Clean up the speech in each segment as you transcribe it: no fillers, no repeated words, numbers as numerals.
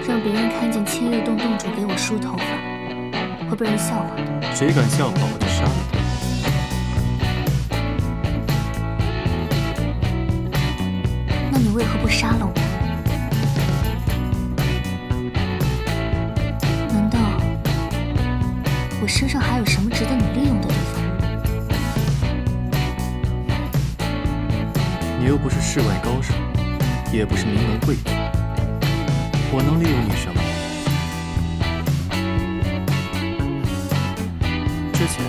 让别人看见千叶洞洞主给我梳头发，会被人笑话的。谁敢笑话我就杀了他。那你为何不杀了我？难道我身上还有什么值得你利用的地方？你又不是世外高手，也不是名门贵族，我能利用你什么？之前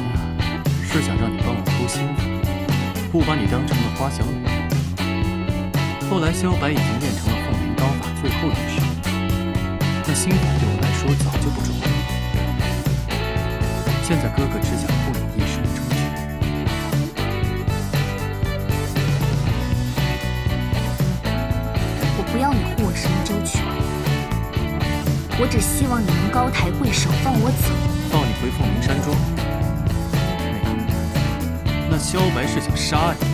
是想让你帮我偷心法，不把你当成了花小女。后来萧白已经练成了凤鸣刀法最后一式，那心法对我来说早就不重要。现在哥哥只想护你一生周全。我不要你护我什么周全，我只希望你能高抬贵手，放我走。放你回凤鸣山庄？那萧白是想杀你，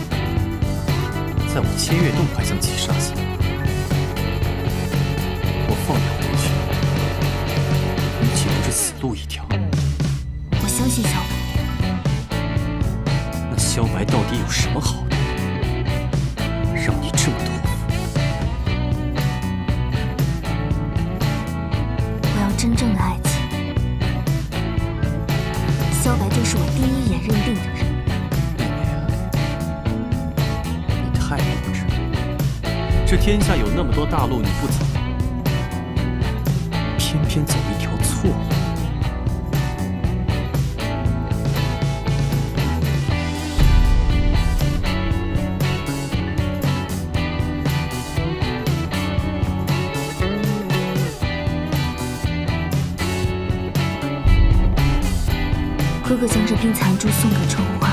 在我千月洞还想起杀心。我放你回去，你岂不是死路一条？我相信萧白。那萧白到底有什么好的，让你这么托付？我要真正的爱情。萧白就是我第一眼认定的人。太幼稚了！这天下有那么多大路你不走，偏偏走一条错路。哥哥将这冰残珠送给春花，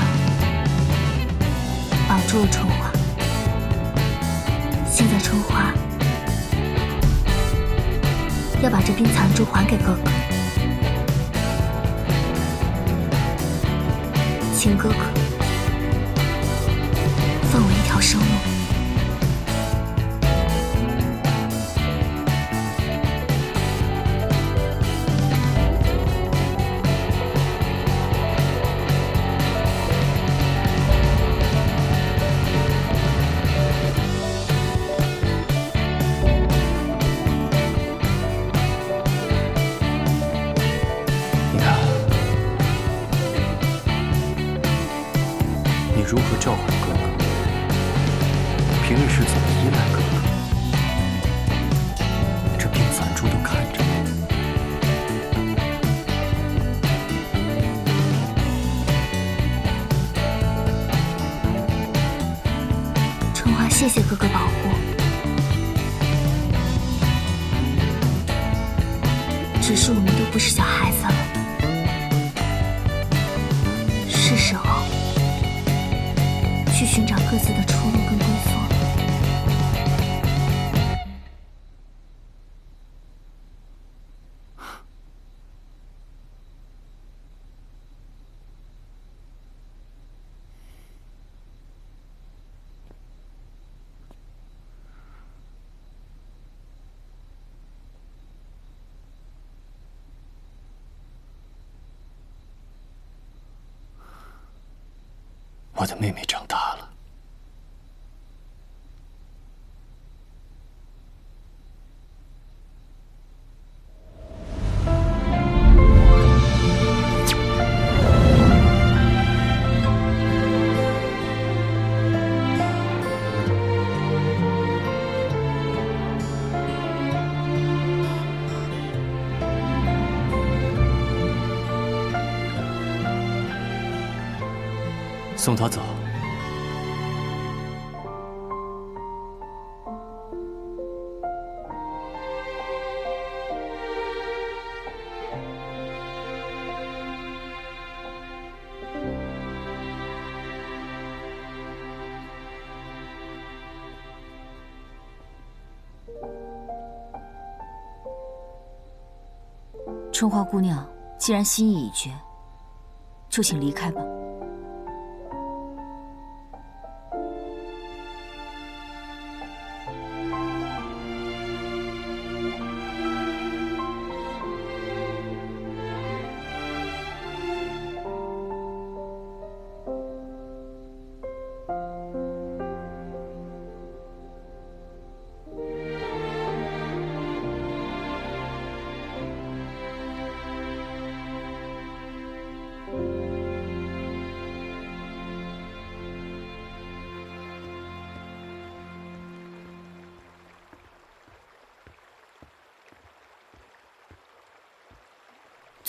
保住了春花。现在春花要把这冰残珠还给哥哥，请哥哥放我一条生路。如何照顾哥哥？平日是怎么依赖哥哥？这冰残珠都看着。春花，谢谢哥哥保护。只是我们都不是小孩子了，是时候去寻找各自的出路跟归宿。我的妹妹长大了。送他走。春花姑娘，既然心意已决，就请离开吧。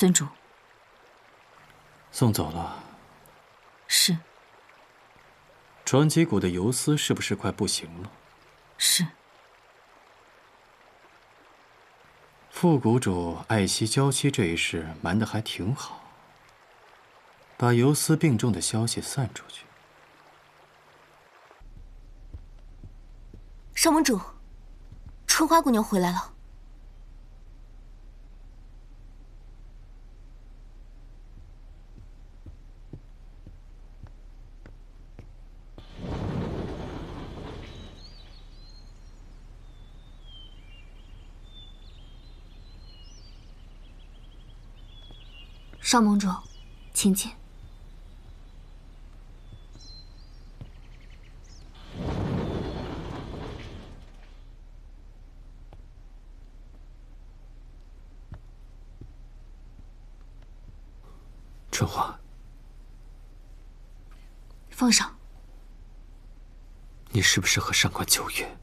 尊主。送走了。是。传奇谷的游丝是不是快不行了？是。副谷主爱惜娇妻这一事瞒得还挺好，把游丝病重的消息散出去。少盟主，春花姑娘回来了。少盟主，请进。春花，放上。你是不是和上官秋月？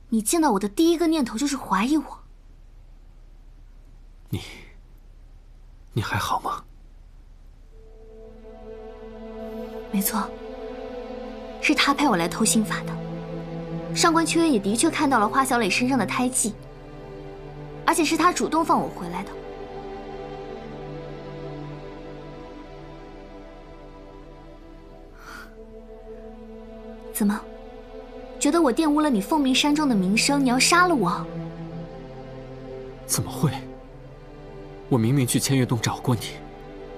你见到我的第一个念头就是怀疑我。你还好吗？没错，是他派我来偷心法的。上官秋月也的确看到了花小磊身上的胎记，而且是他主动放我回来的。怎么？觉得我玷污了你凤鸣山庄的名声，你要杀了我？怎么会？我明明去千月洞找过你，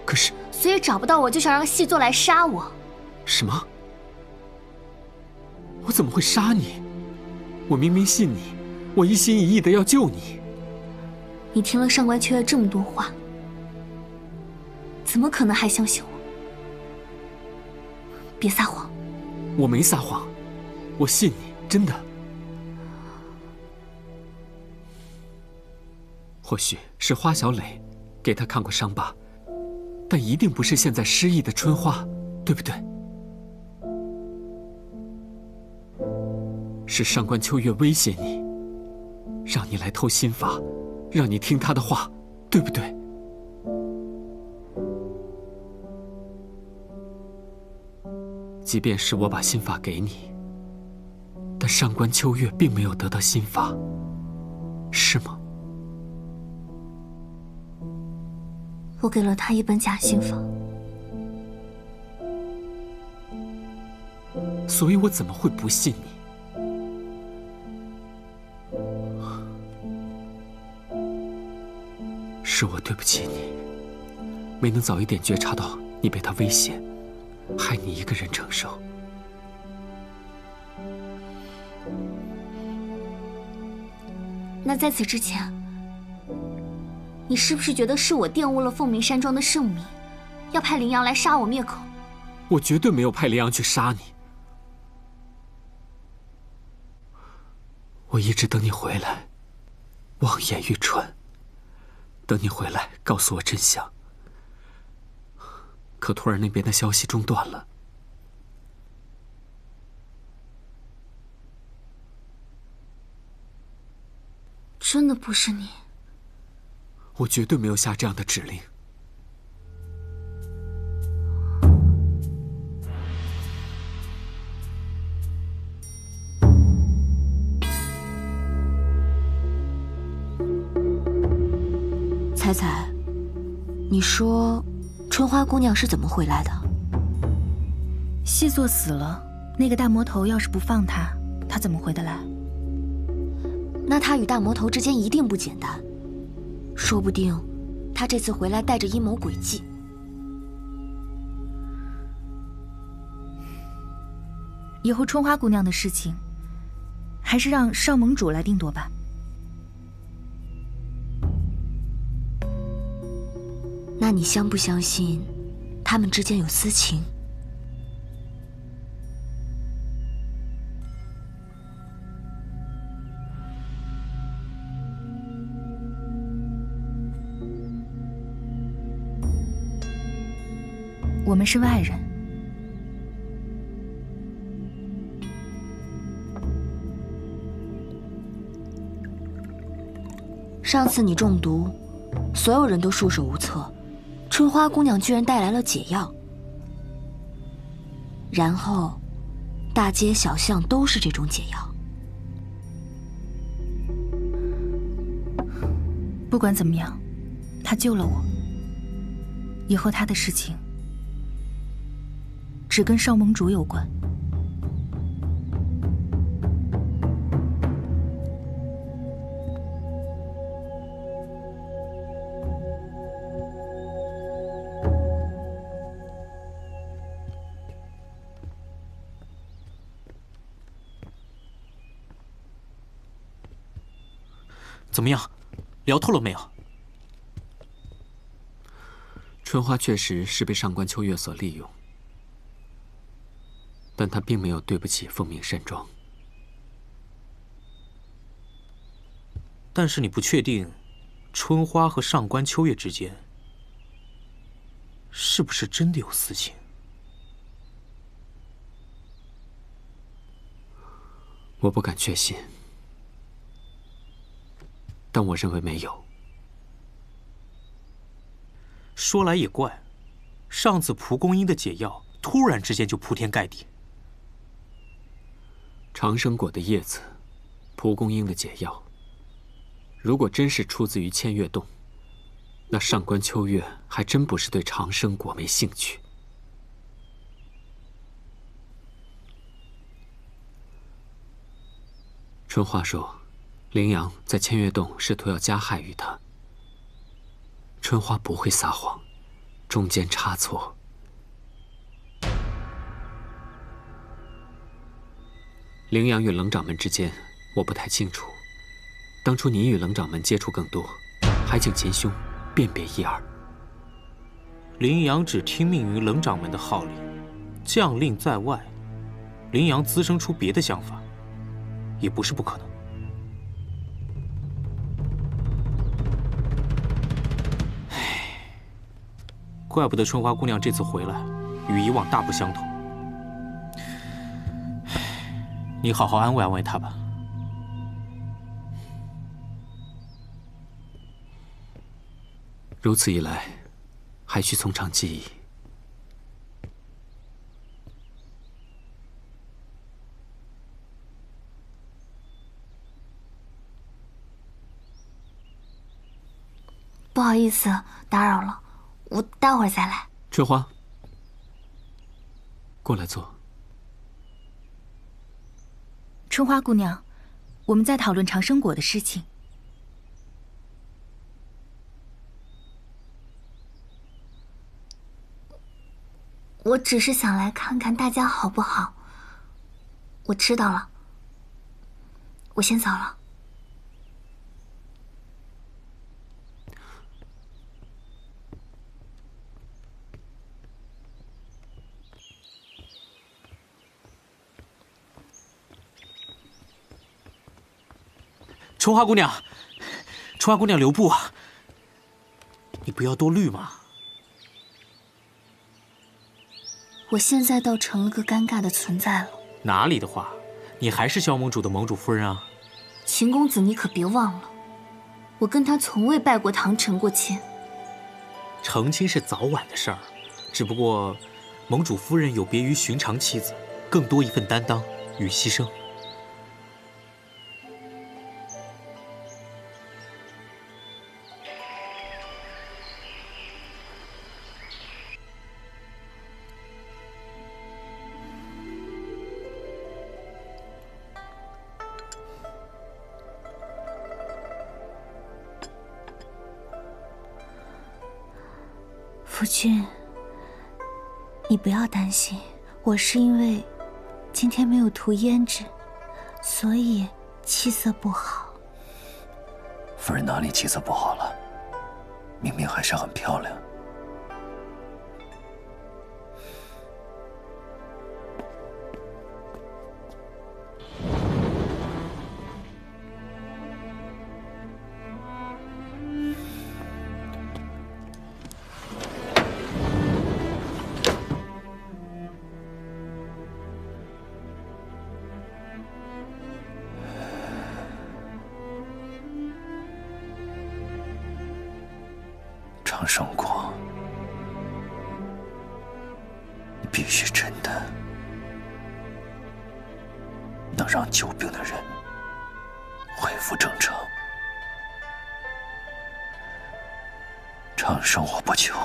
可是……所以找不到我就想让细作来杀我？什么？我怎么会杀你？我明明信你，我一心一意的要救你。你听了上官秋月这么多话，怎么可能还相信我？别撒谎！我没撒谎。我信你，真的。或许是花小磊给他看过伤疤，但一定不是现在失忆的春花，对不对？是上官秋月威胁你，让你来偷心法，让你听他的话，对不对？即便是我把心法给你，但上官秋月并没有得到心法，是吗？我给了他一本假心法，所以我怎么会不信你？是我对不起你，没能早一点觉察到你被他威胁，害你一个人承受。那在此之前，你是不是觉得是我玷污了凤鸣山庄的圣名，要派林阳来杀我灭口？我绝对没有派林阳去杀你，我一直等你回来，望眼欲穿，等你回来告诉我真相。可徒儿那边的消息中断了。真的不是你？我绝对没有下这样的指令。彩彩，你说春花姑娘是怎么回来的？细作死了，那个大魔头要是不放她，她怎么回得来？那她与大魔头之间一定不简单，说不定她这次回来带着阴谋诡计。以后春花姑娘的事情，还是让少盟主来定夺吧。那你相不相信他们之间有私情？我们是外人，上次你中毒，所有人都束手无策，春花姑娘居然带来了解药，然后大街小巷都是这种解药。不管怎么样，他救了我。以后他的事情只跟少盟主有关。怎么样，聊透了没有？春花确实是被上官秋月所利用，但她并没有对不起凤鸣山庄。但是你不确定，春花和上官秋月之间是不是真的有私情？我不敢确信。但我认为没有。说来也怪，上次蒲公英的解药突然之间就铺天盖地。长生果的叶子，蒲公英的解药，如果真是出自于千月洞，那上官秋月还真不是对长生果没兴趣。春花说，羚羊在千月洞试图要加害于他。春花不会撒谎，中间差错。羚羊与冷掌门之间，我不太清楚。当初你与冷掌门接触更多，还请秦兄辨别一二。羚羊只听命于冷掌门的号令，将令在外，羚羊滋生出别的想法，也不是不可能。怪不得春花姑娘这次回来，与以往大不相同。你好好安慰安慰她吧。如此一来，还需从长计议。不好意思，打扰了，我待会儿再来。春花，过来坐。春花姑娘，我们在讨论长生果的事情。我只是想来看看大家好不好。我知道了，我先走了。春花姑娘，春花姑娘留步啊！你不要多虑嘛。我现在倒成了个尴尬的存在了。哪里的话，你还是萧盟主的盟主夫人啊。秦公子，你可别忘了，我跟他从未拜过堂、成过亲。成亲是早晚的事儿，只不过盟主夫人有别于寻常妻子，更多一份担当与牺牲。夫君，你不要担心，我是因为今天没有涂胭脂，所以气色不好。夫人哪里气色不好了？明明还是很漂亮。长生果，你必须真的能让久病的人恢复正常。长生我不求，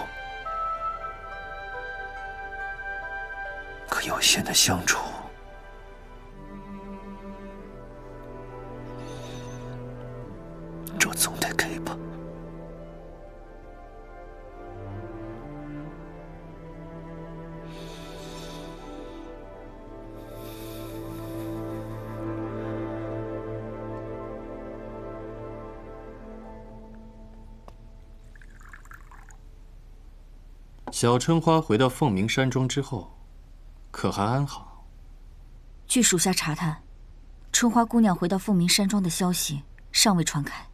可有限的相处，这总得给吧。小春花回到凤鸣山庄之后，可还安好？据属下查探，春花姑娘回到凤鸣山庄的消息尚未传开。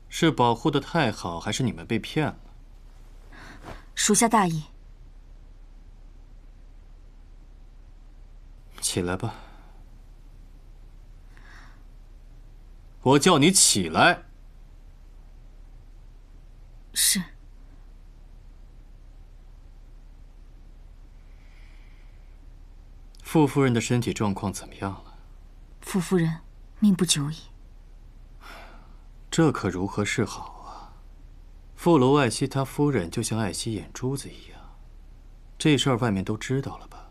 是保护得太好，还是你们被骗了？属下大意。起来吧，我叫你起来。是。傅夫人的身体状况怎么样了？傅夫人命不久矣。这可如何是好啊？傅楼爱惜他夫人，就像爱惜眼珠子一样。这事儿外面都知道了吧？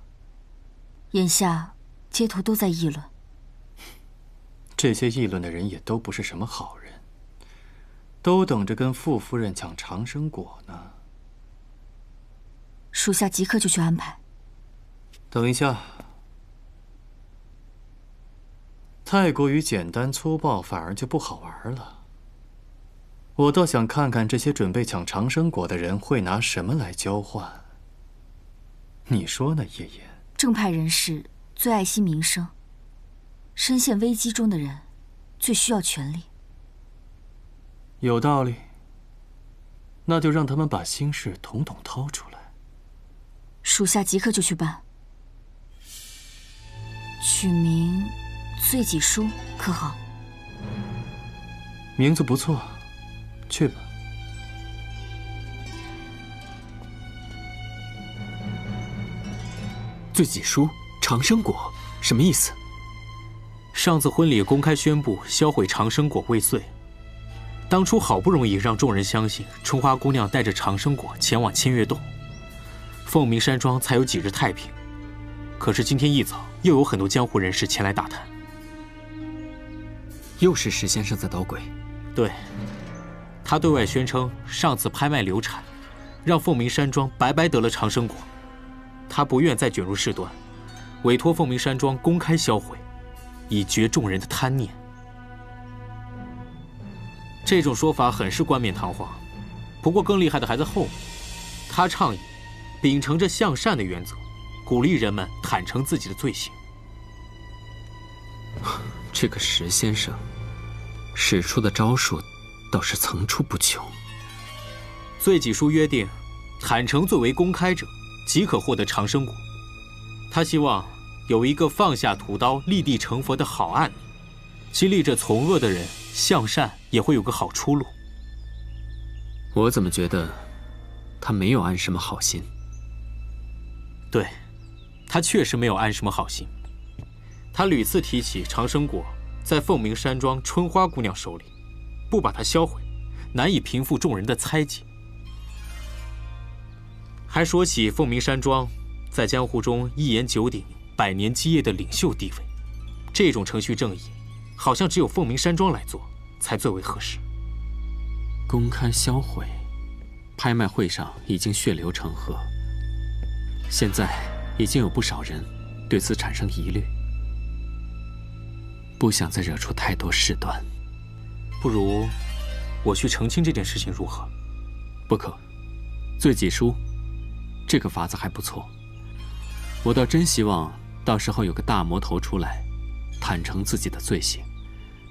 眼下街头都在议论。这些议论的人也都不是什么好人，都等着跟傅夫人抢长生果呢。属下即刻就去安排。等一下，太过于简单粗暴，反而就不好玩了。我倒想看看这些准备抢长生果的人会拿什么来交换。你说呢，叶叶？正派人士最爱惜名声，深陷危机中的人最需要权力。有道理。那就让他们把心事统统掏出来。属下即刻就去办。取名醉己书可好？名字不错，去吧。醉己书、长生果，什么意思？上次婚礼公开宣布销毁长生果未遂，当初好不容易让众人相信春花姑娘带着长生果前往千月洞，凤鸣山庄才有几日太平。可是今天一早，又有很多江湖人士前来打探。又是石先生在捣鬼。对，他对外宣称上次拍卖流产，让凤鸣山庄白白得了长生果。他不愿再卷入事端，委托凤鸣山庄公开销毁，以绝众人的贪念。这种说法很是冠冕堂皇，不过更厉害的还在后面。他倡议秉承着向善的原则，鼓励人们坦诚自己的罪行。这个石先生使出的招数倒是层出不穷。罪己书约定，坦诚最为公开者即可获得长生果。他希望有一个放下屠刀、立地成佛的好案例，激励着从恶的人向善，也会有个好出路。我怎么觉得他没有安什么好心？对，他确实没有安什么好心。他屡次提起长生果在凤鸣山庄春花姑娘手里，不把它销毁，难以平复众人的猜忌。还说起凤鸣山庄在江湖中一言九鼎、百年基业的领袖地位，这种程序正义，好像只有凤鸣山庄来做才最为合适。公开销毁，拍卖会上已经血流成河，现在已经有不少人对此产生疑虑，不想再惹出太多事端。不如我去澄清这件事情如何？不可，罪己书这个法子还不错，我倒真希望到时候有个大魔头出来，坦诚自己的罪行，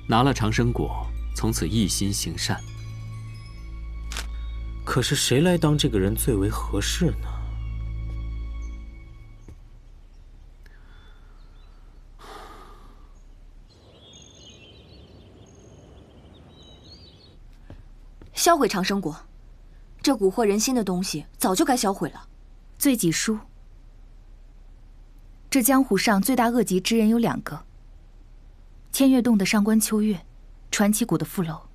拿了长生果，从此一心行善。可是谁来当这个人最为合适呢？销毁长生果，这蛊惑人心的东西早就该销毁了。罪己书。这江湖上罪大恶极之人有2个：千月洞的上官秋月，传奇谷的傅楼。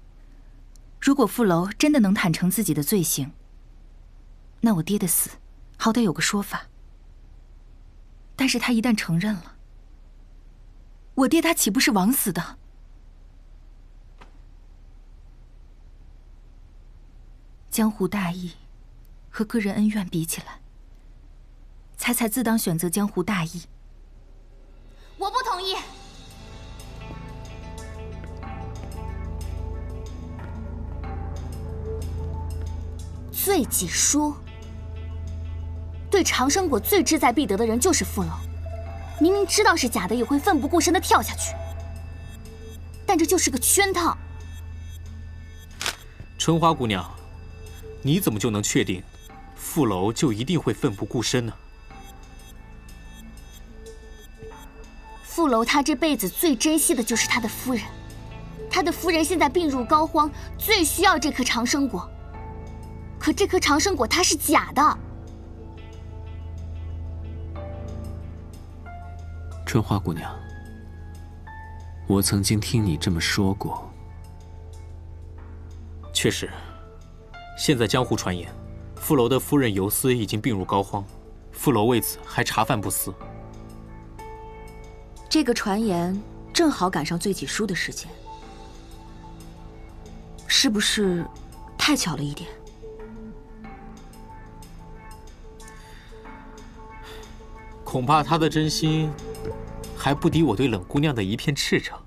如果傅楼真的能坦诚自己的罪行，那我爹的死好歹有个说法。但是他一旦承认了，我爹他岂不是枉死的？江湖大义和个人恩怨比起来，猜猜自当选择江湖大义。我不同意。罪己书。对长生果最志在必得的人就是傅楼，明明知道是假的，也会奋不顾身地跳下去。但这就是个圈套。春花姑娘，你怎么就能确定傅楼就一定会奋不顾身呢？傅楼他这辈子最珍惜的就是他的夫人，他的夫人现在病入膏肓，最需要这颗长生果。可这颗长生果它是假的。春花姑娘，我曾经听你这么说过。确实，现在江湖传言，傅楼的夫人游丝已经病入膏肓，傅楼为此还茶饭不思。这个传言正好赶上罪己书的时间，是不是太巧了一点？恐怕他的真心还不敌我对冷姑娘的一片赤诚。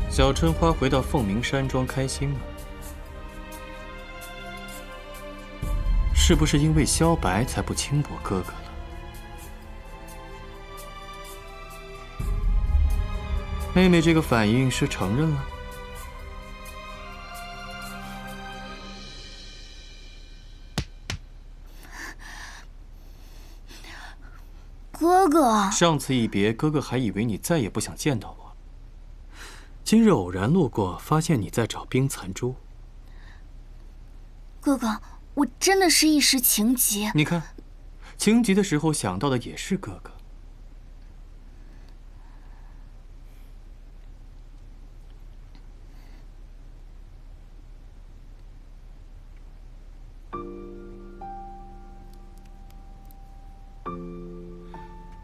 小春花回到凤鸣山庄开心吗？是不是因为萧白才不轻薄哥哥了？妹妹这个反应是承认了？哥哥，上次一别，哥哥还以为你再也不想见到我。今日偶然路过，发现你在找冰残珠。哥哥，我真的是一时情急。你看，情急的时候想到的也是哥哥。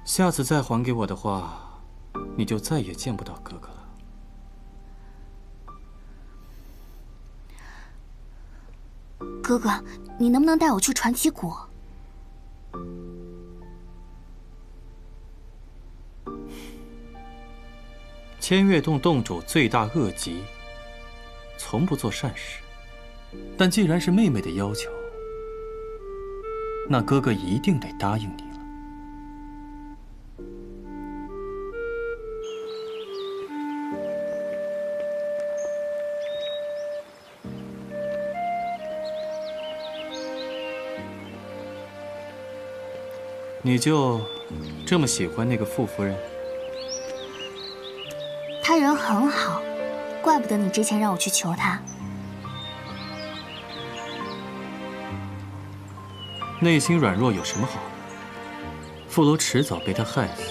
下次再还给我的话，你就再也见不到哥哥了。哥哥，你能不能带我去传奇谷？千月洞洞主罪大恶极，从不做善事。但既然是妹妹的要求，那哥哥一定得答应你了。你就这么喜欢那个傅夫人？他人很好，怪不得你之前让我去求他。内心软弱有什么好？傅楼迟早被他害死。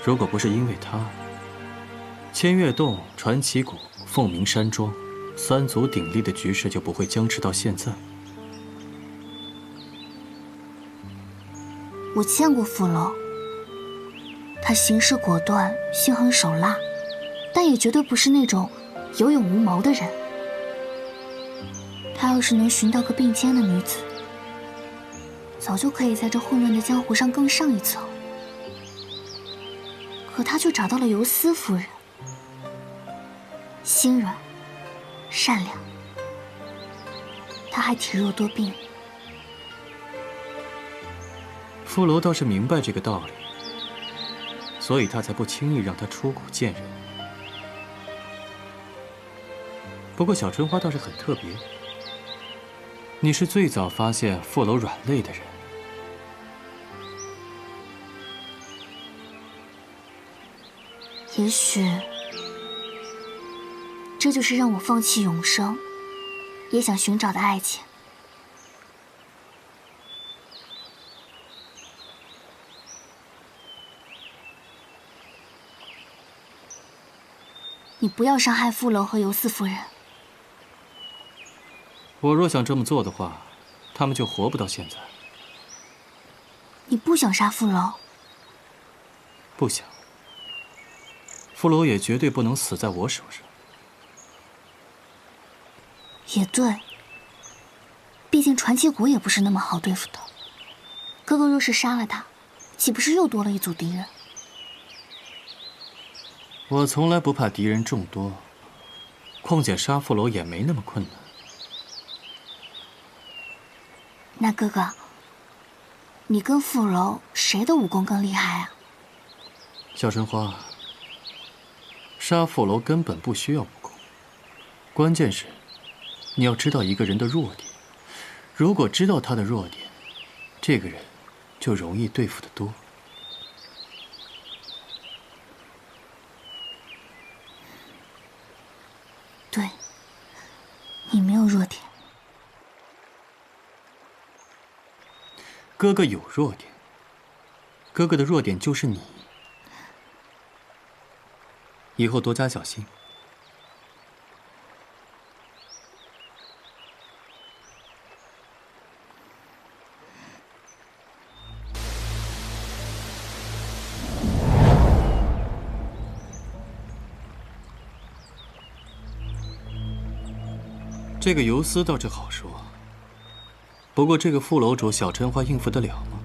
如果不是因为他，千月洞、传奇谷、凤鸣山庄三足鼎立的局势就不会僵持到现在。我见过傅楼，他行事果断，心狠手辣，但也绝对不是那种有勇无谋的人。他要是能寻到个并肩的女子，早就可以在这混乱的江湖上更上一层。可他却找到了尤斯夫人，心软、善良，他还体弱多病。傅楼倒是明白这个道理，所以他才不轻易让他出谷见人。不过小春花倒是很特别，你是最早发现傅楼软肋的人。也许，这就是让我放弃永生，也想寻找的爱情。你不要伤害傅楼和尤斯夫人。我若想这么做的话，他们就活不到现在。你不想杀傅楼？不想。傅楼也绝对不能死在我手上。也对，毕竟传奇谷也不是那么好对付的。哥哥若是杀了他，岂不是又多了一组敌人？我从来不怕敌人众多，况且杀傅楼也没那么困难。那哥哥，你跟傅楼谁的武功更厉害啊？小春花，杀傅楼根本不需要武功，关键是你要知道一个人的弱点。如果知道他的弱点，这个人就容易对付得多。对，你没有弱点。哥哥有弱点，哥哥的弱点就是你。以后多加小心。这个游丝倒是好说，不过这个副楼主小春花应付得了吗？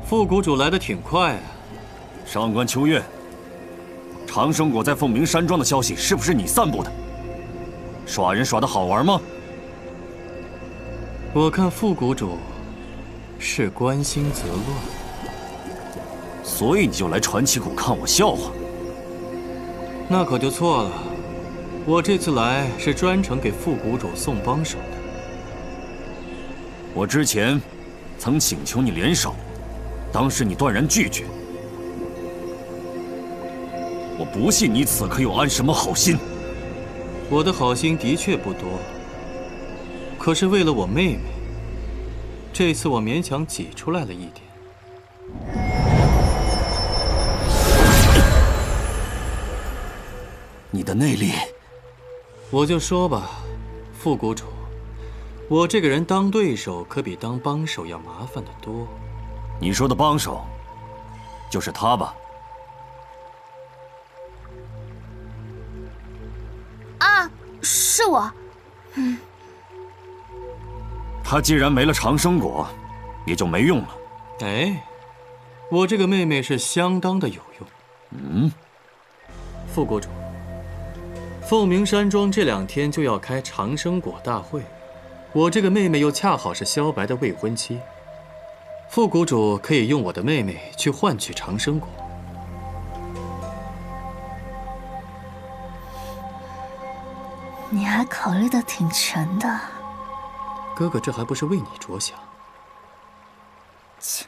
副谷主来得挺快啊！上官秋月，长生果在凤鸣山庄的消息是不是你散布的？耍人耍得好玩吗？我看副谷主是关心则乱，所以你就来传奇谷看我笑话？那可就错了。我这次来是专程给副谷主送帮手的。我之前曾请求你联手，当时你断然拒绝。我不信你此刻又安什么好心。我的好心的确不多，可是为了我妹妹，这次我勉强挤出来了一点。你的内力，我就说吧，副谷主，我这个人当对手可比当帮手要麻烦得多。你说的帮手，就是他吧？啊，是我。他既然没了长生果，也就没用了。哎，我这个妹妹是相当的有用。副谷主，凤鸣山庄这2天就要开长生果大会，我这个妹妹又恰好是萧白的未婚妻，副谷主可以用我的妹妹去换取长生果。你还考虑得挺全的。哥哥，这还不是为你着想。切。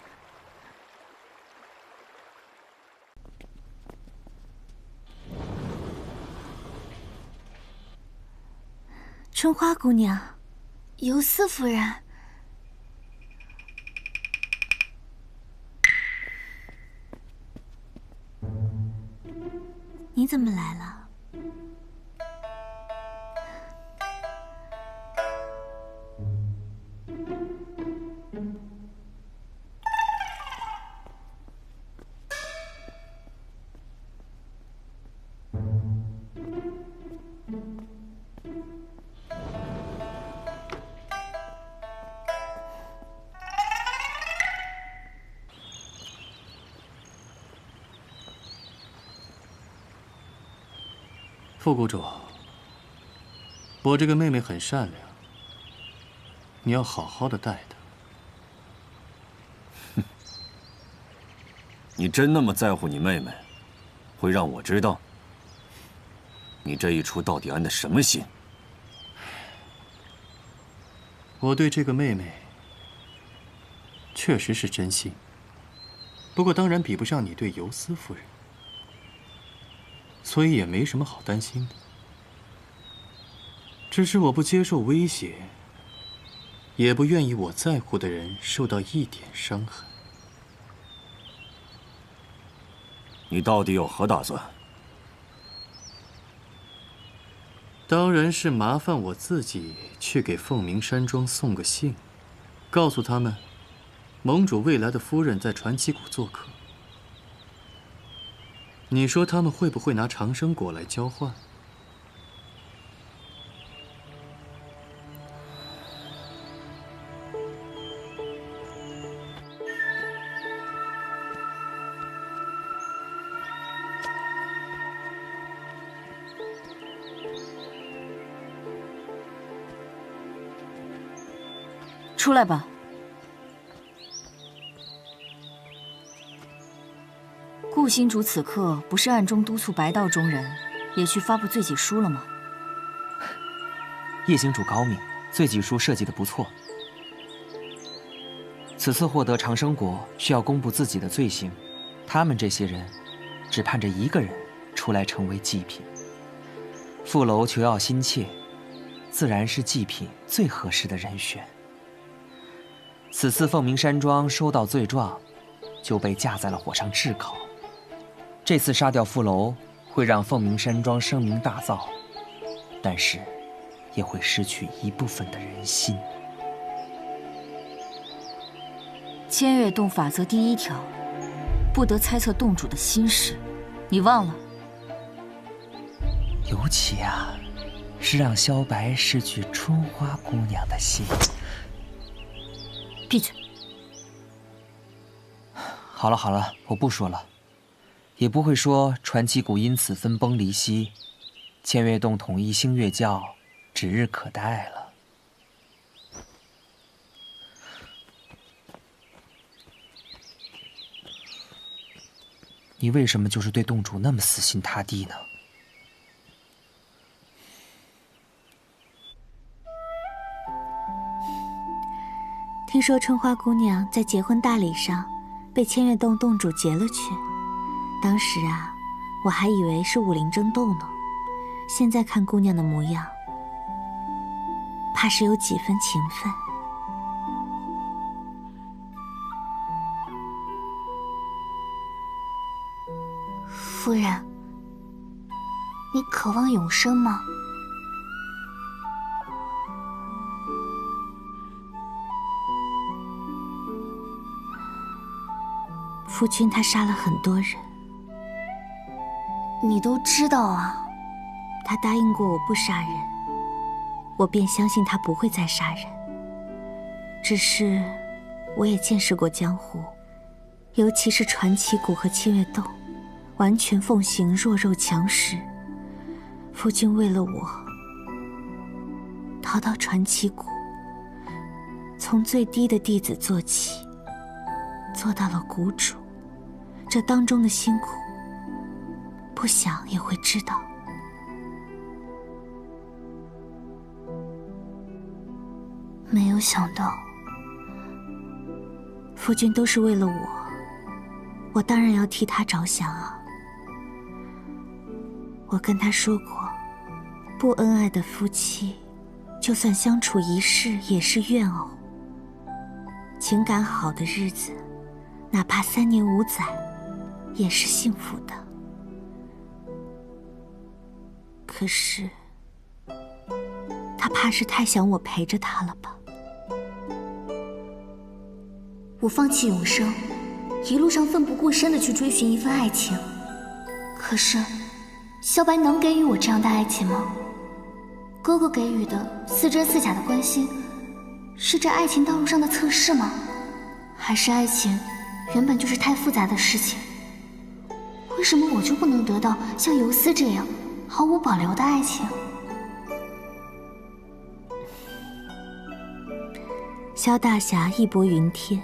春花姑娘，尤丝夫人，你怎么来了？副谷主，我这个妹妹很善良，你要好好的待她。哼，你真那么在乎你妹妹，会让我知道？你这一出到底安的什么心？我对这个妹妹确实是真心，不过当然比不上你对尤斯夫人，所以也没什么好担心的。只是我不接受威胁，也不愿意我在乎的人受到一点伤害。你到底有何打算？当然是麻烦我自己去给凤鸣山庄送个信，告诉他们，盟主未来的夫人在传奇谷做客。你说他们会不会拿长生果来交换？出来吧。顾新主此刻不是暗中督促白道中人也去发布罪己书了吗？叶行主高明，罪己书设计得不错。此次获得长生果，需要公布自己的罪行。他们这些人，只盼着一个人出来成为祭品。傅楼求要心切，自然是祭品最合适的人选。此次凤鸣山庄收到罪状，就被架在了火上炙烤。这次杀掉傅楼，会让凤鸣山庄声名大噪，但是也会失去一部分的人心。千月洞法则第1条，不得猜测洞主的心事，你忘了？尤其是让萧白失去春花姑娘的心。闭嘴！好了，我不说了，也不会说传奇谷因此分崩离析，千月洞统一星月教指日可待了。你为什么就是对洞主那么死心塌地呢？听说春花姑娘在结婚大礼上被千月洞洞主劫了去，当时我还以为是武林争斗呢，现在看姑娘的模样，怕是有几分情分。夫人，你渴望永生吗？夫君他杀了很多人，你都知道啊。他答应过我不杀人，我便相信他不会再杀人。只是我也见识过江湖，尤其是传奇谷和清月洞，完全奉行弱肉强食。夫君为了我逃到传奇谷，从最低的弟子做起，做到了谷主，这当中的辛苦，不想也会知道。没有想到，夫君都是为了我当然要替他着想啊。我跟他说过，不恩爱的夫妻，就算相处一世也是怨偶。情感好的日子，哪怕3年5载，也是幸福的。可是，他怕是太想我陪着他了吧？我放弃永生，一路上奋不顾身地去追寻一份爱情。可是，萧白能给予我这样的爱情吗？哥哥给予的似真似假的关心，是这爱情道路上的测试吗？还是爱情原本就是太复杂的事情？为什么我就不能得到像游丝这样毫无保留的爱情。萧大侠义薄云天，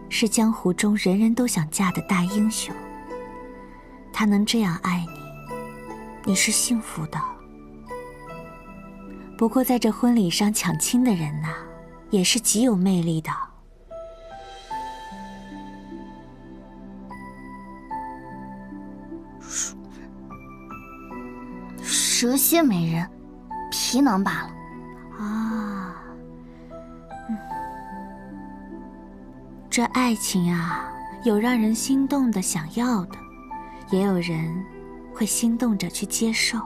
是江湖中人人都想嫁的大英雄。他能这样爱你，你是幸福的。不过在这婚礼上抢亲的人呐，也是极有魅力的。蛇蝎美人，皮囊罢了。这爱情啊，有让人心动的想要的，也有人会心动着去接受。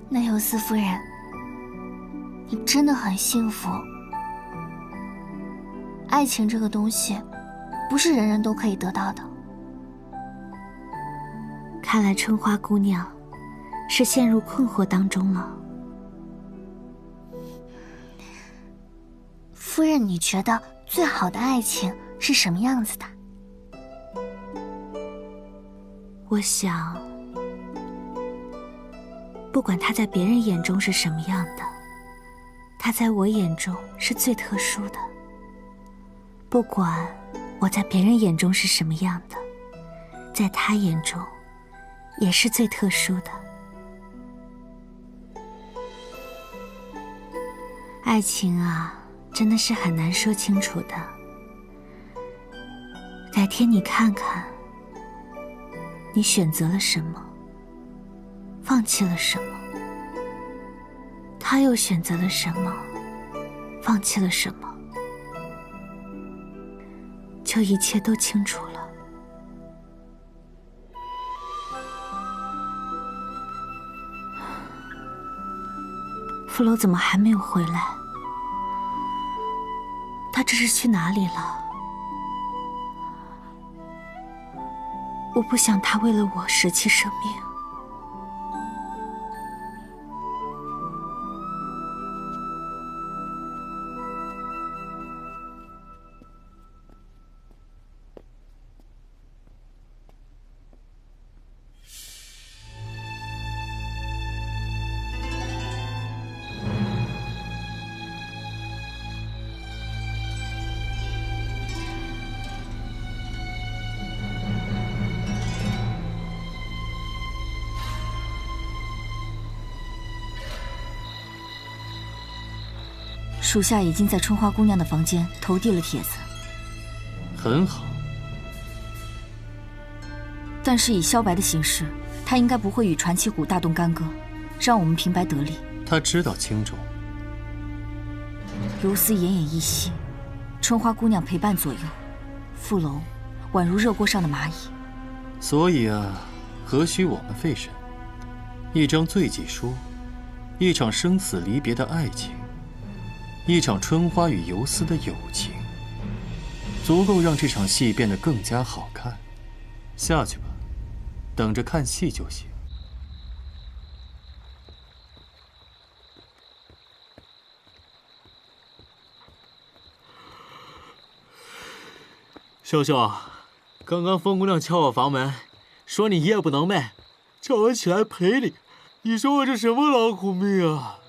那尤斯夫人，你真的很幸福。爱情这个东西，不是人人都可以得到的。看来春花姑娘是陷入困惑当中了。夫人，你觉得最好的爱情是什么样子的？我想，不管他在别人眼中是什么样的，他在我眼中是最特殊的。不管我在别人眼中是什么样的，在他眼中也是最特殊的。爱情啊，真的是很难说清楚的。改天你看看，你选择了什么，放弃了什么，他又选择了什么，放弃了什么，就一切都清楚了。傅楼怎么还没有回来？他这是去哪里了？我不想他为了我舍弃生命。属下已经在春花姑娘的房间投递了帖子。很好。但是以萧白的行事，他应该不会与传奇谷大动干戈，让我们平白得利。他知道轻重。游丝奄奄一息，春花姑娘陪伴左右，傅楼宛如热锅上的蚂蚁。所以啊，何须我们费神？一张罪己书，一场生死离别的爱情，一场春花与游丝的友情，足够让这场戏变得更加好看。下去吧，等着看戏就行。秀秀，刚刚风姑娘敲我房门，说你夜不能寐，叫我起来陪你。你说我这什么劳苦命啊？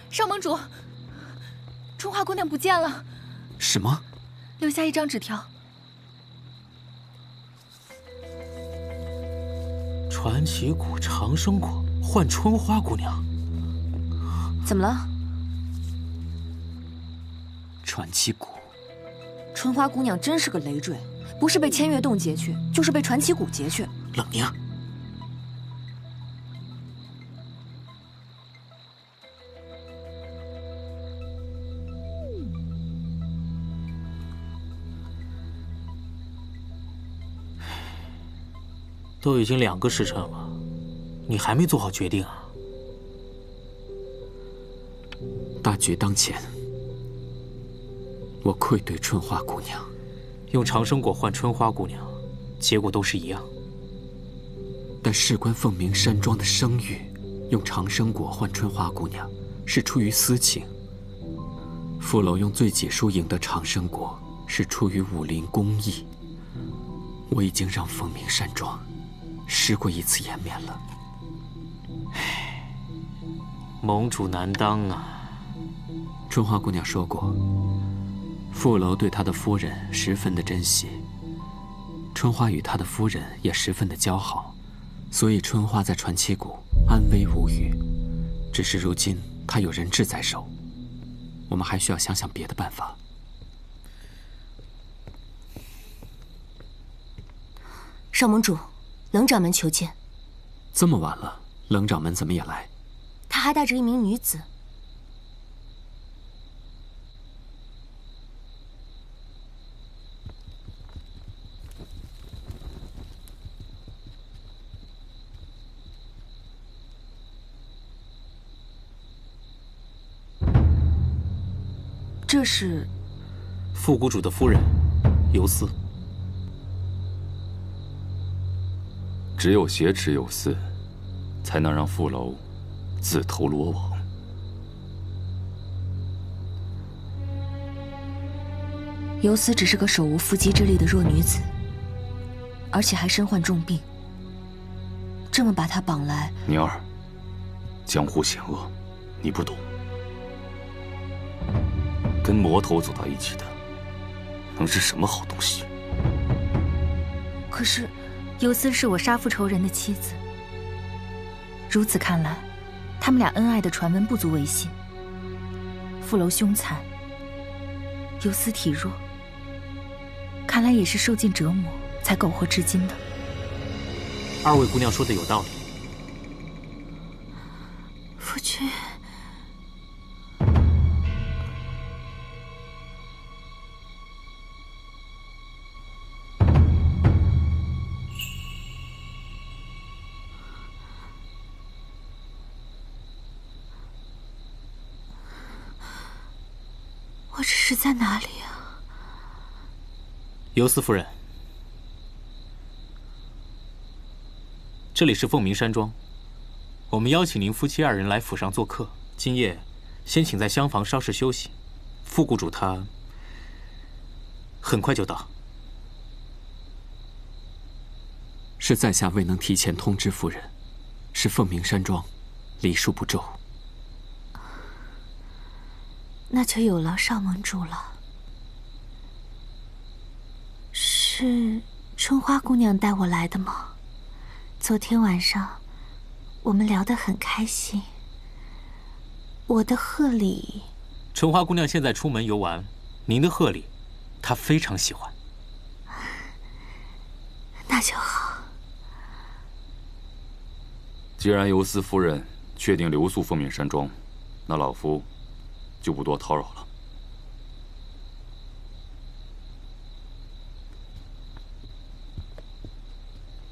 少盟主，春花姑娘不见了。什么？留下一张纸条。传奇谷长生果换春花姑娘，怎么了？传奇谷，春花姑娘真是个累赘，不是被千月洞劫去，就是被传奇谷劫去。冷宁。都已经2个时辰了，你还没做好决定啊？大局当前，我愧对春花姑娘。用长生果换春花姑娘，结果都是一样。但事关凤鸣山庄的声誉，用长生果换春花姑娘是出于私情。傅楼用罪己书赢得长生果，是出于武林公义。我已经让凤鸣山庄失过一次颜面了。盟主难当啊！春花姑娘说过，傅楼对他的夫人十分的珍惜，春花与他的夫人也十分的交好，所以春花在传奇谷安危无虞。只是如今他有人质在手，我们还需要想想别的办法。少盟主，冷掌门求见。这么晚了，冷掌门怎么也来？他还带着一名女子。这是副谷主的夫人，游丝。只有挟持游丝，才能让傅楼自投罗网。游丝只是个手无缚鸡之力的弱女子，而且还身患重病。这么把她绑来，宁儿，江湖险恶，你不懂。跟魔头走到一起的，能是什么好东西？可是，游丝是我杀父仇人的妻子。如此看来，他们俩恩爱的传闻不足为信。傅楼凶残，游丝体弱，看来也是受尽折磨才苟活至今的。二位姑娘说的有道理。夫君。我这是在哪里啊？游丝夫人，这里是凤鸣山庄，我们邀请您夫妻二人来府上做客。今夜先请在厢房稍事休息，副谷主他很快就到。是在下未能提前通知夫人，是凤鸣山庄礼数不周。那就有劳少盟主了。是春花姑娘带我来的吗？昨天晚上我们聊得很开心。我的贺礼，春花姑娘现在出门游玩，您的贺礼，她非常喜欢。那就好。既然游丝夫人确定留宿凤鸣山庄，那老夫就不多叨扰了。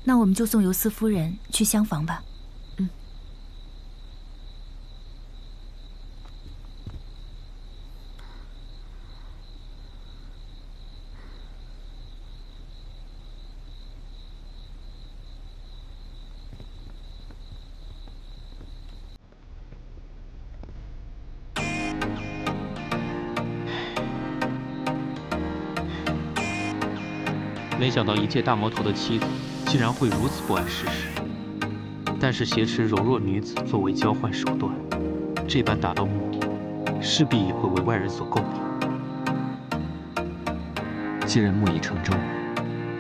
那我们就送游丝夫人去厢房吧。没想到一介大魔头的妻子竟然会如此不谙世事，但是挟持柔弱女子作为交换手段，这般达到目的，势必也会为外人所诟病。既然木已成舟，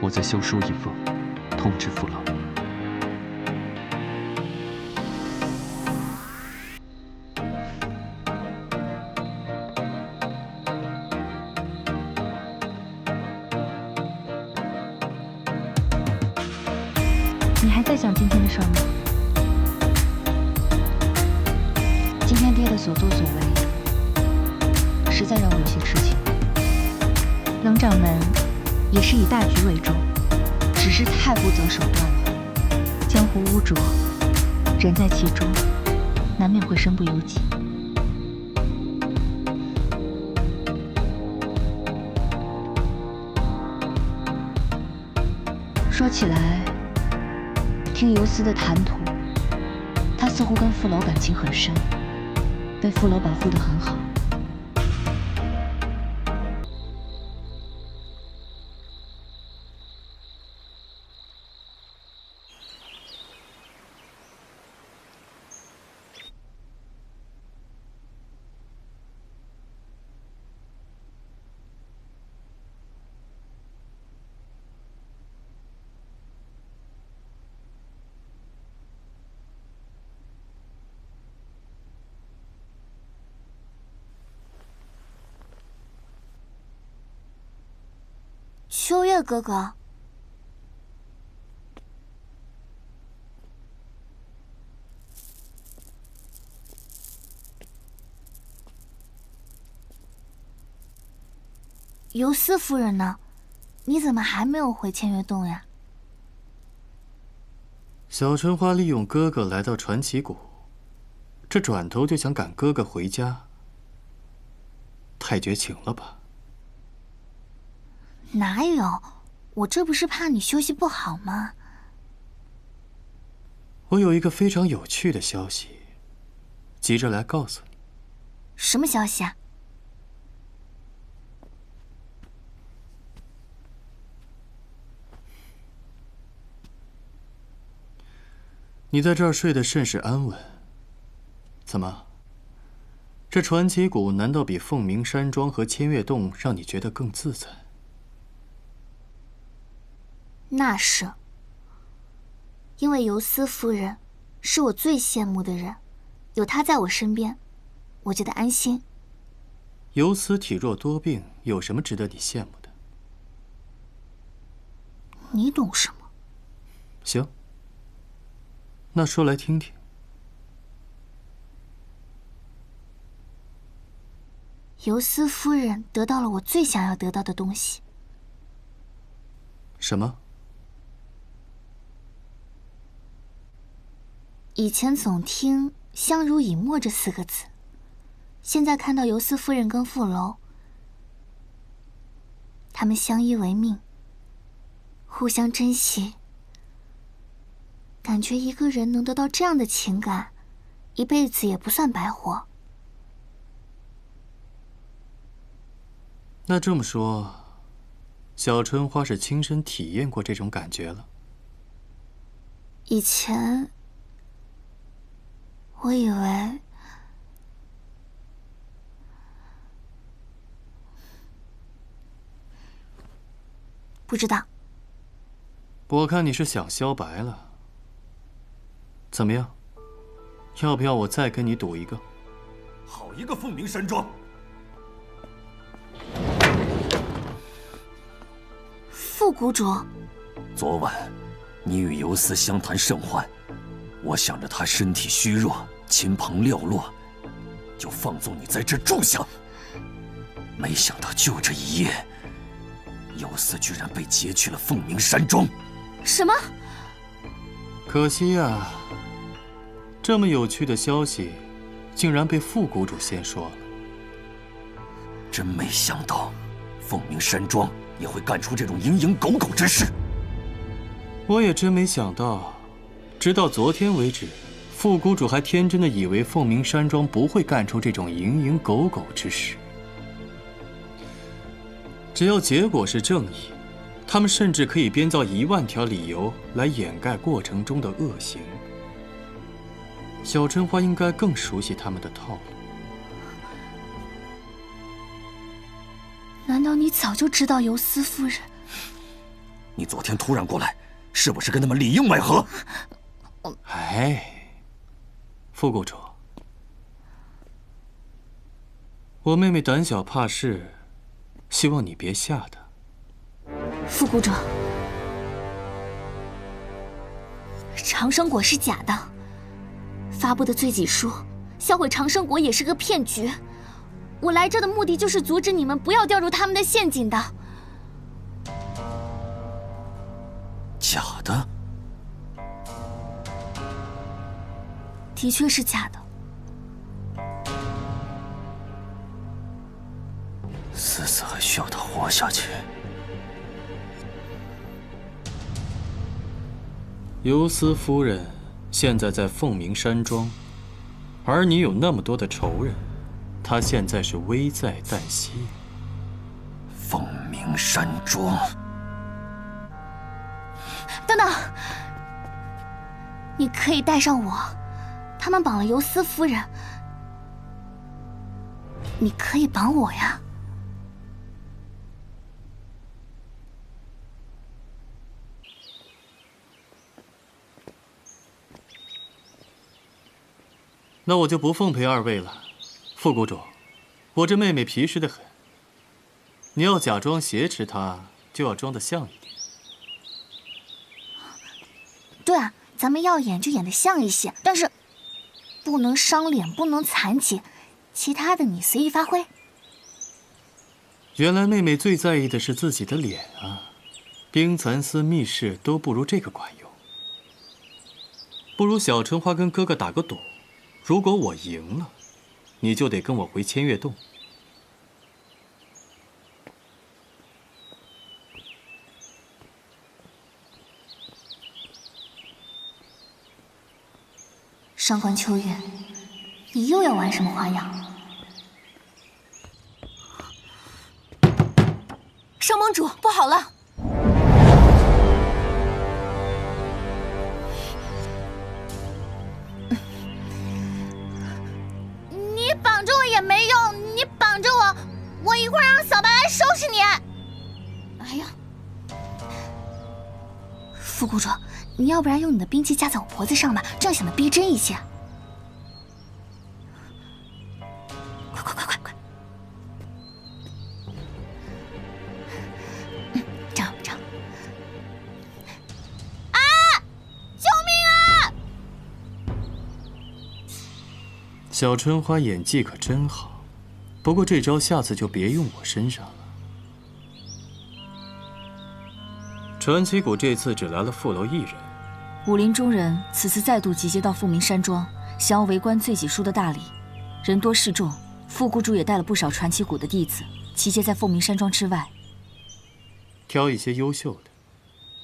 我再修书一封，通知傅楼。你还在想今天的事儿吗？今天爹的所作所为，实在让我有些吃惊。冷掌门也是以大局为重，只是太不择手段了。江湖污浊，人在其中，难免会身不由己。说起来，听游丝的谈吐，他似乎跟傅楼感情很深，被傅楼保护得很好。月哥哥。尤斯夫人呢？你怎么还没有回千月洞呀？小春花利用哥哥来到传奇谷，这转头就想赶哥哥回家，太绝情了吧？哪有？我这不是怕你休息不好吗？我有一个非常有趣的消息，急着来告诉你。什么消息啊？你在这儿睡得甚是安稳。怎么？这传奇谷难道比凤鸣山庄和千月洞让你觉得更自在？那是，因为尤斯夫人是我最羡慕的人，有她在我身边，我觉得安心。尤斯体弱多病，有什么值得你羡慕的？你懂什么？行，那说来听听。尤斯夫人得到了我最想要得到的东西。什么？以前总听“相濡以沫”这4个字，现在看到尤斯夫人跟傅楼，他们相依为命，互相珍惜，感觉一个人能得到这样的情感，一辈子也不算白活。那这么说，小春花是亲身体验过这种感觉了？以前我以为不知道。我看你是想消白了。怎么样？要不要我再跟你赌一个？好一个凤鸣山庄！傅谷主，昨晚你与尤斯相谈甚欢，我想着他身体虚弱，亲朋寥落，就放纵你在这住下。没想到就这一夜，尤斯居然被劫去了凤鸣山庄。什么？可惜呀，这么有趣的消息，竟然被副谷主先说了。真没想到，凤鸣山庄也会干出这种蝇营狗苟之事。我也真没想到，直到昨天为止，副谷主还天真的以为凤鸣山庄不会干出这种蝇营狗苟之事。只要结果是正义，他们甚至可以编造10000条理由来掩盖过程中的恶行。小春花应该更熟悉他们的套路。难道你早就知道尤斯夫人？你昨天突然过来，是不是跟他们里应外合？哎，副谷主，我妹妹胆小怕事，希望你别吓她。副谷主，长生果是假的，发布的罪己书销毁长生果也是个骗局。我来这的目的就是阻止你们不要掉入他们的陷阱的。假的？的确是假的。思思还需要他活下去。尤斯夫人现在在凤鸣山庄，而你有那么多的仇人，她现在是危在旦夕。凤鸣山庄。等等，你可以带上我。他们绑了尤斯夫人，你可以绑我呀。那我就不奉陪2位了。副谷主，我这妹妹皮实得很，你要假装挟持她，就要装得像一点。对啊，咱们要演就演得像一些，但是不能伤脸，不能残疾，其他的你随意发挥。原来妹妹最在意的是自己的脸啊，冰蚕丝、密室都不如这个管用。不如小春花跟哥哥打个赌，如果我赢了，你就得跟我回千月洞。上官秋月，你又要玩什么花样？上盟主，不好了！你绑着我也没用，你绑着我，我一会儿让小白来收拾你。哎呀，副谷主，你要不然用你的兵器架在我脖子上吧，这样显得逼真一些。快！这样。啊！救命啊！小春花演技可真好，不过这招下次就别用我身上了。传奇谷这次只来了傅楼一人。武林中人此次再度集结到富民山庄，想要围观罪己书的大礼，人多势众。副谷主也带了不少传奇谷的弟子，集结在富民山庄之外。挑一些优秀的。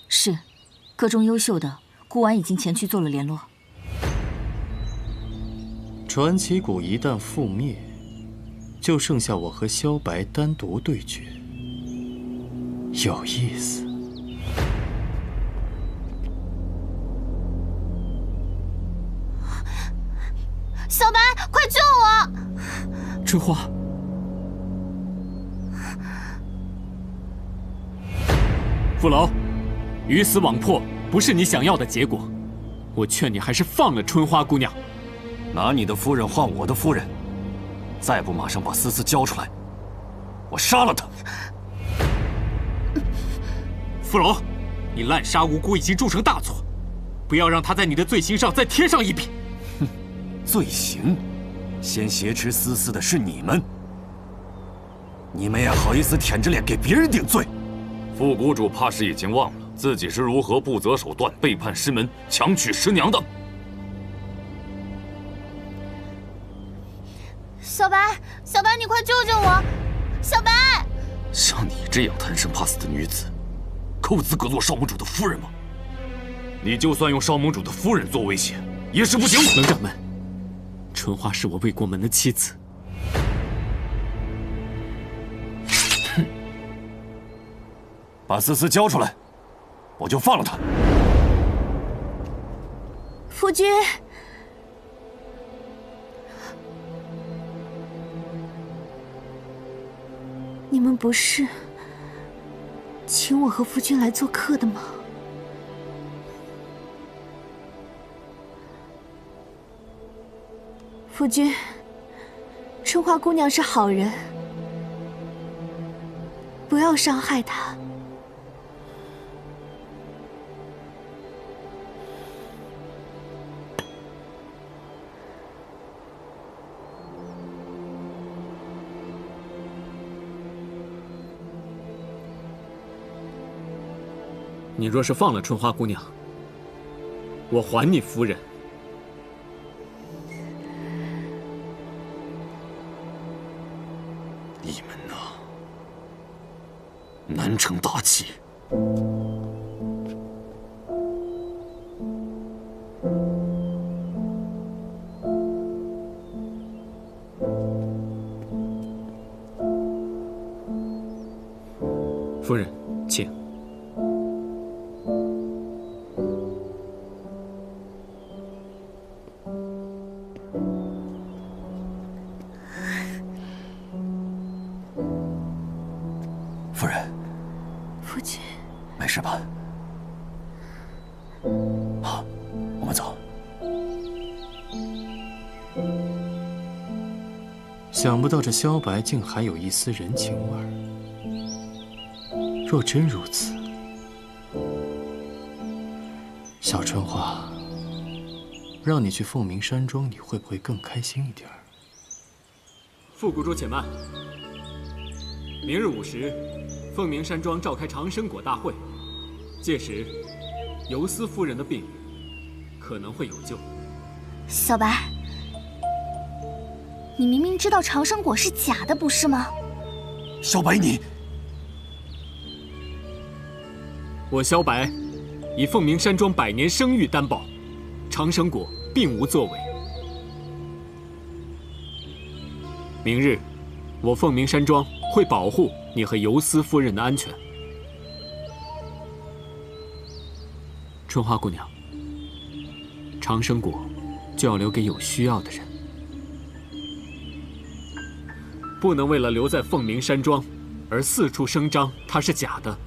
是，各中优秀的，顾婉已经前去做了联络。传奇谷一旦覆灭，就剩下我和萧白单独对决，有意思。小白，快救我！春花，傅楼，鱼死网破不是你想要的结果，我劝你还是放了春花姑娘。拿你的夫人换我的夫人，再不马上把思思交出来，我杀了她！傅楼，你滥杀无辜已经铸成大错，不要让他在你的罪行上再贴上一笔。哼，罪行，先挟持思思的是你们，你们也好意思舔着脸给别人顶罪？副谷主怕是已经忘了自己是如何不择手段背叛师门、强娶师娘的。小白，你快救救我！小白，像你这样贪生怕死的女子，够资格做少盟主的夫人吗？你就算用少盟主的夫人做威胁，也是不行。冷掌门，春花是我未过门的妻子。哼，把思思交出来，我就放了她。夫君。你们不是请我和夫君来做客的吗？夫君，春花姑娘是好人，不要伤害她。你若是放了春花姑娘，我还你夫人。你们呐，难成大器。夫人，请。夫人，夫君，没事吧？好，我们走。想不到这萧白竟还有一丝人情味儿。若真如此，小春花，让你去凤鸣山庄，你会不会更开心一点？副谷主且慢。明日午时，凤鸣山庄召开长生果大会，届时尤斯夫人的病可能会有救。小白，你明明知道长生果是假的，不是吗？小白，我萧白以凤鸣山庄100年声誉担保，长生果并无作为。明日，我凤鸣山庄会保护你和尤斯夫人的安全。春花姑娘，长生果就要留给有需要的人，不能为了留在凤鸣山庄而四处声张它是假的。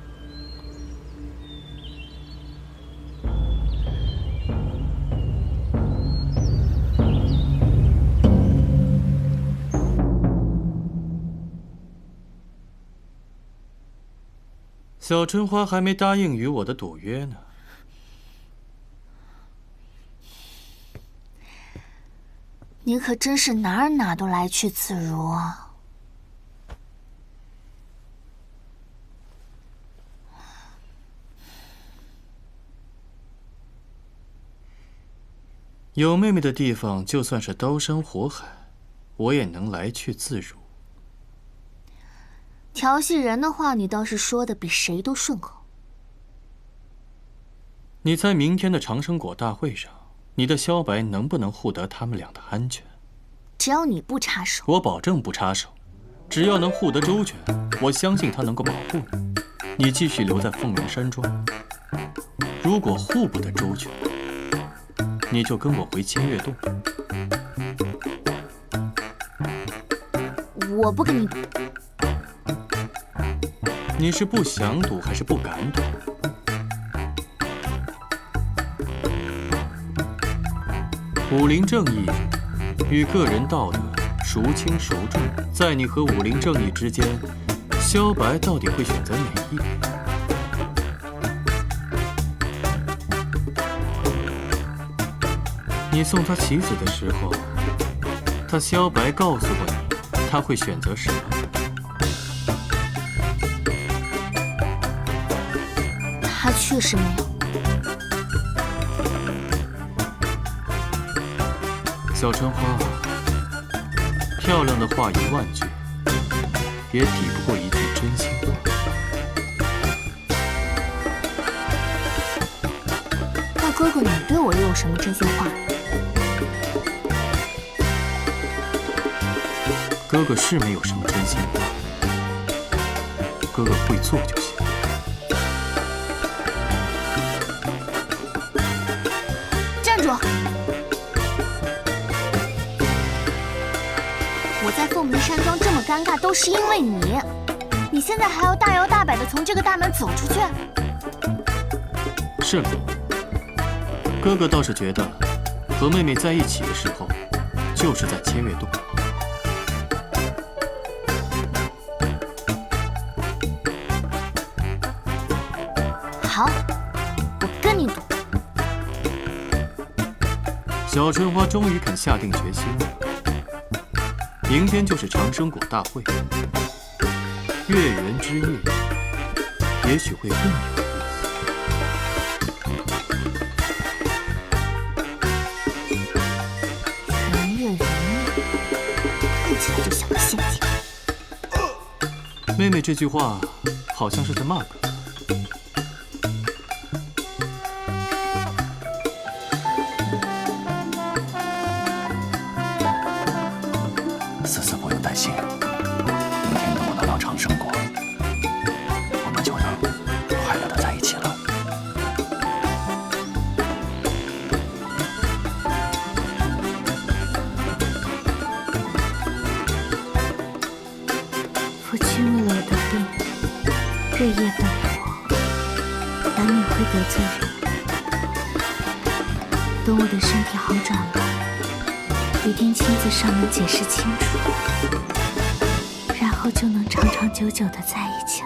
小春花还没答应与我的赌约呢。你可真是哪儿哪儿都来去自如啊！有妹妹的地方，就算是刀山火海，我也能来去自如。调戏人的话，你倒是说的比谁都顺口。你猜明天的长生果大会上，你的萧白能不能护得他们俩的安全？只要你不插手，我保证不插手。只要能护得周全，我相信他能够保护你。你继续留在凤鸣山庄。如果护不得周全，你就跟我回千月洞。我不跟你赌。你是不想赌还是不敢赌？武林正义与个人道德孰轻孰重，在你和武林正义之间，萧白到底会选择哪一边？你送他棋子的时候，他萧白告诉过你，他会选择什么？他确实没有。小春花，漂亮的话10000句，也抵不过一句真心话。那哥哥，你对我又有什么真心话？哥哥是没有什么真心话，哥哥会做就行。站住！我在凤鸣山庄这么尴尬，都是因为你。你现在还要大摇大摆地从这个大门走出去？是吗？哥哥倒是觉得，和妹妹在一起的时候，就是在千月洞。好，我跟你赌。小春花终于肯下定决心了。明天就是长生果大会，月圆之夜，也许会更有意思。圆月圆月，看起来就像个陷阱。妹妹这句话，好像是在骂哥。思思不用担心，明天等我拿到长生果，我们就能快乐的在一起了。父亲为了我的病，日夜奔波，难免会得罪人。等我的身体好转了，一定亲自上门解释清楚，然后就能长长久久的在一起了。